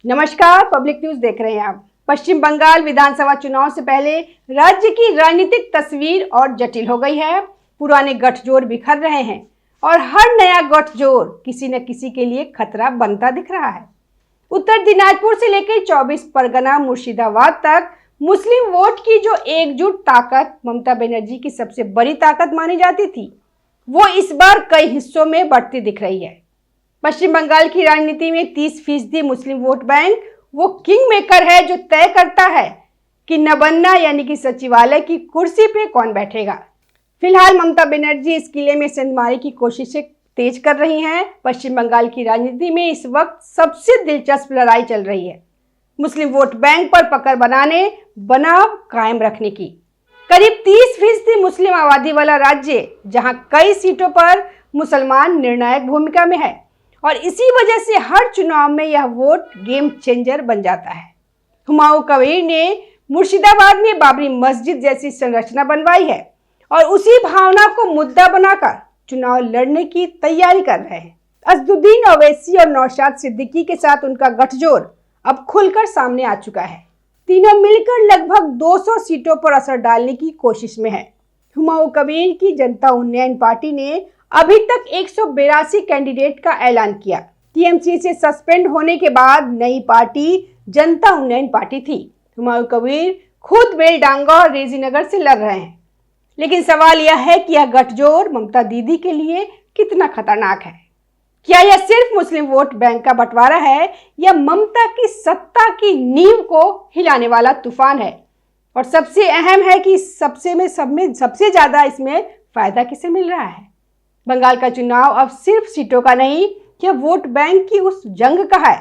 नमस्कार, public news देख रहे हैं आप। पश्चिम बंगाल विधानसभा चुनाव से पहले राज्य की राजनीतिक तस्वीर और जटिल हो गई है। पुराने गठजोड़ बिखर रहे हैं और हर नया गठजोड़ किसी न किसी के लिए खतरा बनता दिख रहा है। उत्तर दिनाजपुर से लेकर 24 परगना मुर्शिदाबाद तक मुस्लिम वोट की जो एकजुट ताकत ममता बनर्जी की सबसे बड़ी ताकत मानी जाती थी, वो इस बार कई हिस्सों में बढ़ती दिख रही है। पश्चिम बंगाल की राजनीति में 30% मुस्लिम वोट बैंक वो किंग मेकर है जो तय करता है कि नबन्ना यानी कि सचिवालय की कुर्सी पे कौन बैठेगा। फिलहाल ममता बनर्जी इस किले में सेंधमारी की कोशिशें तेज कर रही हैं। पश्चिम बंगाल की राजनीति में इस वक्त सबसे दिलचस्प लड़ाई चल रही है मुस्लिम वोट बैंक पर पकड़ बनाव कायम रखने की। करीब 30% मुस्लिम आबादी वाला राज्य, जहां कई सीटों पर मुसलमान निर्णायक भूमिका में है और इसी वजह से हर चुनाव में यह वोट गेम चेंजर बन जाता है। हुमायूं कबीर ने मुर्शिदाबाद में बाबरी मस्जिद जैसी संरचना बनवाई है और उसी भावना को मुद्दा बनाकर चुनाव लड़ने की तैयारी कर रहे हैं। असदुद्दीन ओवैसी और नौशाद सिद्दीकी के साथ उनका गठजोड़ अब खुलकर सामने आ चुका है। तीनों मिलकर लगभग 200 सीटों पर असर डालने की कोशिश में है। हुमायूं कबीर की जनता उन्नयन पार्टी ने अभी तक 182 कैंडिडेट का ऐलान किया। टीएमसी से सस्पेंड होने के बाद नई पार्टी जनता उन्नयन पार्टी थी। हुमायूं कबीर खुद बेलडांगा और रेजीनगर से लड़ रहे हैं, लेकिन सवाल यह है कि यह गठजोड़ ममता दीदी के लिए कितना खतरनाक है। क्या यह सिर्फ मुस्लिम वोट बैंक का बंटवारा है या ममता की सत्ता की नींव को हिलाने वाला तूफान है? और सबसे अहम है कि सबसे ज्यादा इसमें फायदा किसे मिल रहा है? बंगाल का चुनाव अब सिर्फ सीटों का नहीं, यह वोट बैंक की उस जंग का है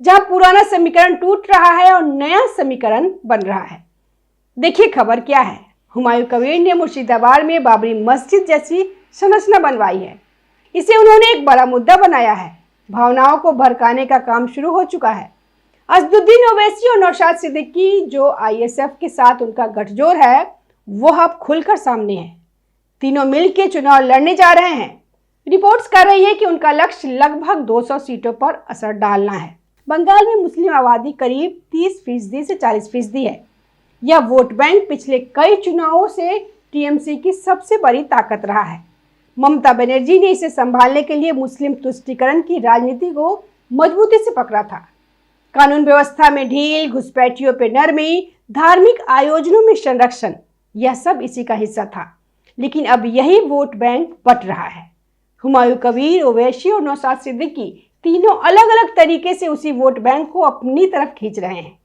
जहां पुराना समीकरण टूट रहा है और नया समीकरण बन रहा है। देखिए खबर क्या है। हुमायूं कबीर ने मुर्शिदाबाद में बाबरी मस्जिद जैसी संरचना बनवाई है। इसे उन्होंने एक बड़ा मुद्दा बनाया है। भावनाओं को भड़काने का काम शुरू हो चुका है। असदुद्दीन ओवैसी और नौशाद सिद्दीकी जो आईएसएफ के साथ उनका गठजोड़ है, वो अब खुलकर सामने है। तीनों मिलकर चुनाव लड़ने जा रहे हैं। रिपोर्ट्स कर रही है कि उनका लक्ष्य लगभग 200 सीटों पर असर डालना है। बंगाल में मुस्लिम आबादी करीब 30% से 40% है। यह वोट बैंक पिछले कई चुनावों से टीएमसी की सबसे बड़ी ताकत रहा है। ममता बनर्जी ने इसे संभालने के लिए मुस्लिम तुष्टीकरण की राजनीति को मजबूती से पकड़ा था। कानून व्यवस्था में ढील, घुसपैठियों पर नरमी, धार्मिक आयोजनों में संरक्षण, यह सब इसी का हिस्सा था। लेकिन अब यही वोट बैंक बट रहा है। हुमायूं कबीर, ओवैसी और नौशाद सिद्दीकी तीनों अलग अलग तरीके से उसी वोट बैंक को अपनी तरफ खींच रहे हैं।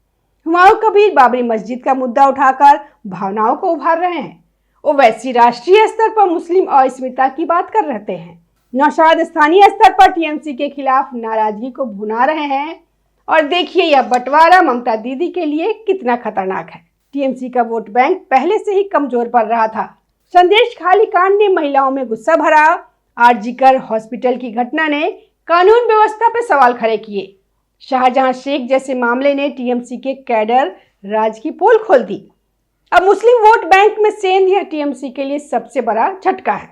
हुमायूं कबीर बाबरी मस्जिद का मुद्दा उठाकर भावनाओं को उभार रहे हैं। ओवैसी राष्ट्रीय स्तर पर मुस्लिम अस्मिता की बात कर रहे हैं। नौशाद स्थानीय स्तर पर टीएमसी के खिलाफ नाराजगी को भुना रहे हैं। और देखिए यह बंटवारा ममता दीदी के लिए कितना खतरनाक है। टीएमसी का वोट बैंक पहले से ही कमजोर पड़ रहा था। संदेश खाली कांड ने महिलाओं में गुस्सा भरा। आरजीकर हॉस्पिटल की घटना ने कानून व्यवस्था पर सवाल खड़े किए। शाहजहां शेख जैसे मामले ने टीएमसी के कैडर राज की पोल खोल दी। अब मुस्लिम वोट बैंक में सेंध यह टीएमसी के लिए सबसे बड़ा झटका है।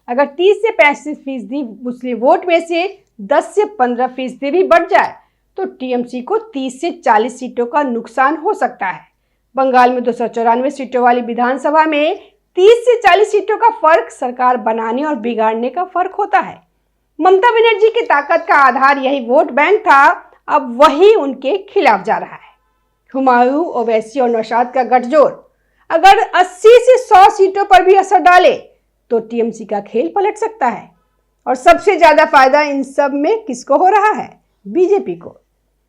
अगर 30 से 35% मुस्लिम वोट में से 10 से 15% भी बढ़ जाए तो टीएमसी को 30 से 40 सीटों का नुकसान हो सकता है। बंगाल में 294 सीटों वाली विधानसभा में 30 से 40 सीटों का फर्क सरकार बनाने और बिगाड़ने का फर्क होता है। ममता बनर्जी की ताकत का आधार यही वोट बैंक था, अब वही उनके खिलाफ जा रहा है। हुमायूं, ओवैसी और नौशाद का गठजोड़ अगर 80 से 100 सीटों पर भी असर डाले तो टीएमसी का खेल पलट सकता है। और सबसे ज्यादा फायदा इन सब में किसको हो रहा है? बीजेपी को।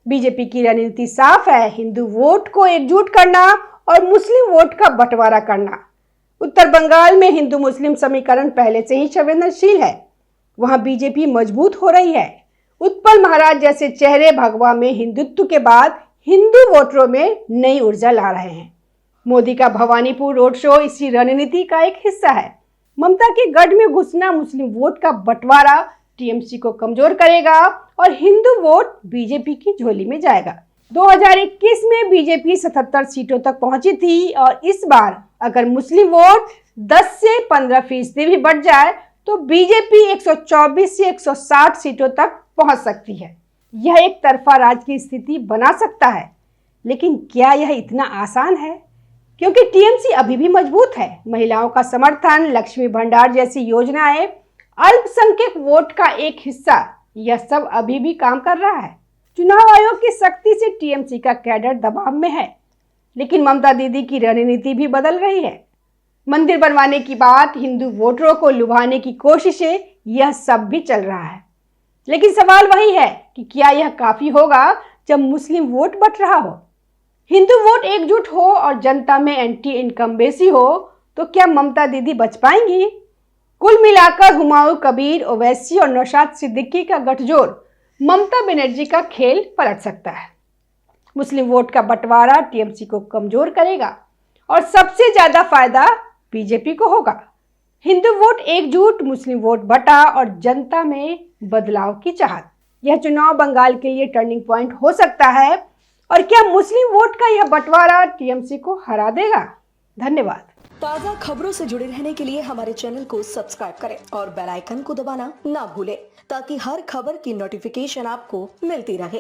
बीजेपी की रणनीति साफ है, हिंदू वोट को एकजुट करना और मुस्लिम वोट का बंटवारा करना। उत्तर बंगाल में हिंदू मुस्लिम समीकरण पहले से ही संवेदनशील है। वहां बीजेपी मजबूत हो रही है। उत्पल महाराज जैसे चेहरे भगवा में हिंदुत्व के बाद हिंदू वोटरों में नई ऊर्जा ला रहे हैं। मोदी का भवानीपुर रोड शो इसी रणनीति का एक हिस्सा है। ममता के गढ़ में घुसना मुस्लिम वोट का बंटवारा टीएमसी को कमजोर करेगा और हिंदू वोट बीजेपी की झोली में जाएगा। 2021 में बीजेपी 77 सीटों तक पहुंची थी और इस बार अगर मुस्लिम वोट 10 से 15% भी बढ़ जाए तो बीजेपी 124 से 160 सीटों तक पहुंच सकती है। यह एक तरफा राज की स्थिति बना सकता है, लेकिन क्या यह इतना आसान है? क्योंकि टीएमसी अभी भी मजबूत है। महिलाओं का समर्थन, लक्ष्मी भंडार जैसी योजनाएं, अल्पसंख्यक वोट का एक हिस्सा, यह सब अभी भी काम कर रहा है। चुनाव आयोग की सख्ती से टीएमसी का कैडर दबाव में है, लेकिन ममता दीदी की रणनीति भी बदल रही है। मंदिर बनवाने की बात, हिंदू वोटरों को लुभाने की कोशिशें, यह सब भी चल रहा है। लेकिन सवाल वही है कि क्या यह काफी होगा जब मुस्लिम वोट बट रहा हो, हिंदू वोट एकजुट हो और जनता में एंटी इनकम्बेंसी हो, तो क्या ममता दीदी बच पाएंगी? कुल मिलाकर हुमायूं कबीर, ओवैसी और नौशाद सिद्दीकी का गठजोड़ ममता बनर्जी का खेल पलट सकता है। मुस्लिम वोट का बंटवारा टीएमसी को कमजोर करेगा और सबसे ज्यादा फायदा बीजेपी को होगा। हिंदू वोट एकजुट, मुस्लिम वोट बटा और जनता में बदलाव की चाहत। यह चुनाव बंगाल के लिए टर्निंग पॉइंट हो सकता है। और क्या मुस्लिम वोट का यह बंटवारा टीएमसी को हरा देगा? धन्यवाद। ताज़ा खबरों से जुड़े रहने के लिए हमारे चैनल को सब्सक्राइब करें और बेल आइकन को दबाना ना भूलें, ताकि हर खबर की नोटिफिकेशन आपको मिलती रहे।